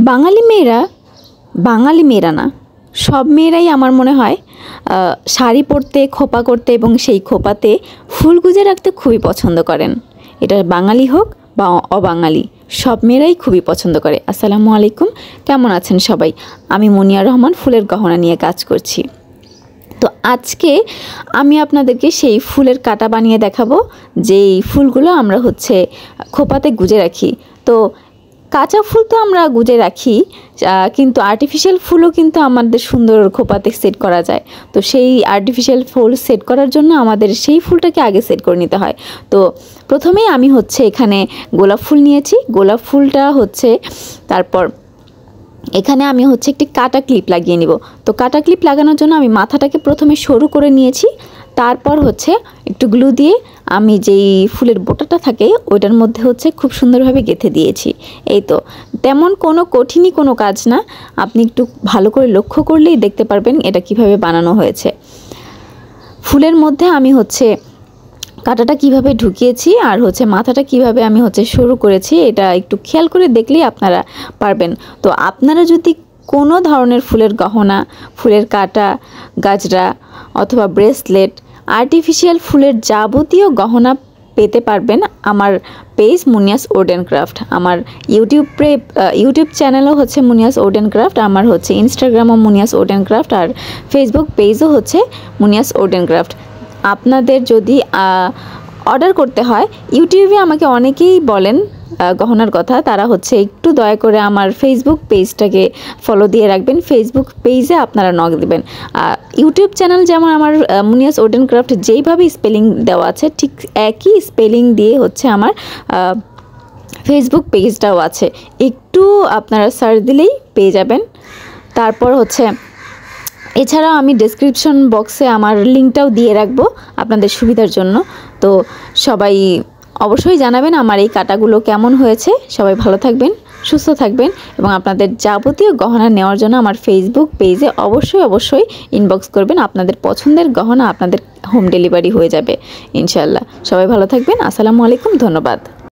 বাঙালি মেয়েরা না, সব মেয়েরাই আমার মনে হয় শাড়ি পরতে, খোপা করতে এবং সেই খোপাতে ফুল গুজে রাখতে খুবই পছন্দ করেন। এটা বাঙালি হোক বা অবাঙালি, সব মেয়েরাই খুবই পছন্দ করে। আসসালামু আলাইকুম, কেমন আছেন সবাই? আমি মুনিয়া রহমান ফুলের গহনা নিয়ে কাজ করছি। তো আজকে আমি আপনাদেরকে সেই ফুলের কাটা বানিয়ে দেখাবো, যেই ফুলগুলো আমরা খোপাতে গুজে রাখি। তো কাঁচা ফুল তো আমরা গুজে রাখি, কিন্তু আর্টিফিশিয়াল ফুলও কিন্তু আমাদের সুন্দর খোপাতে সেট করা যায়। তো সেই আর্টিফিশিয়াল ফুল সেট করার জন্য আমাদের সেই ফুলটাকে আগে সেট করে নিতে হয়। তো প্রথমেই আমি এখানে গোলাপ ফুল নিয়েছি। গোলাপ ফুলটা তারপর এখানে আমি একটি কাটা ক্লিপ লাগিয়ে নিব। তো কাটা ক্লিপ লাগানোর জন্য আমি মাথাটাকে প্রথমে সরু করে নিয়েছি। তারপর একটু গ্লু দিয়ে আমি যেই ফুলের বোটাটা থাকে ওইটার মধ্যে খুব সুন্দরভাবে গেঁথে দিয়েছি। এই তো, তেমন কঠিনই কোনো কাজ না, আপনি একটু ভালো করে লক্ষ্য করলেই দেখতে পারবেন এটা কিভাবে বানানো হয়েছে। ফুলের মধ্যে আমি কাঁটাটা কিভাবে ঢুকিয়েছি আর মাথাটা কিভাবে আমি শুরু করেছি, এটা একটু খেয়াল করে দেখলেই আপনারা পারবেন। তো আপনারা যদি কোনো ধরনের ফুলের গহনা, ফুলের কাঁটা, গাজরা অথবা ব্রেসলেট, আর্টিফিশিয়াল ফুলের যাবতীয় গহনা পেতে পারবেন আমার page Munia's wood and craft. আমার ইউটিউব চ্যানেলও মুনিয়াস উড অ্যান্ড ক্রাফট, আমার ইনস্টাগ্রামও মুনিয়াস উড অ্যান্ড ক্রাফট, আর ফেসবুক পেজও মুনিয়াস উড অ্যান্ড ক্রাফট। আপনাদের যদি অর্ডার করতে হয়, ইউটিউবে আমাকে অনেকেই বলেন গহনার কথা, তারা একটু দয়া করে আমার ফেসবুক পেজটাকে ফলো দিয়ে রাখবেন। ফেসবুক পেজে আপনারা নক দেবেন। ইউটিউব চ্যানেল যেমন আমার মুনিয়াস উড অ্যান্ড ক্রাফট যেইভাবে স্পেলিং দেওয়া আছে, ঠিক একই স্পেলিং দিয়ে আমার ফেসবুক পেজটাও আছে। একটু আপনারা সার্চ দিলেই পেয়ে যাবেন। তারপর এছাড়াও আমি ডেসক্রিপশন বক্সে আমার লিঙ্কটাও দিয়ে রাখবো আপনাদের সুবিধার জন্য। তো সবাই অবশ্যই জানাবেন আমার এই কাটাগুলো কেমন হয়েছে। সবাই ভালো থাকবেন, সুস্থ থাকবেন এবং আপনাদের যাবতীয় গহনা নেওয়ার জন্য আমার ফেসবুক পেজে অবশ্যই ইনবক্স করবেন। আপনাদের পছন্দের গহনা আপনাদের হোম ডেলিভারি হয়ে যাবে ইনশাল্লাহ। সবাই ভালো থাকবেন। আসসালামু আলাইকুম, ধন্যবাদ।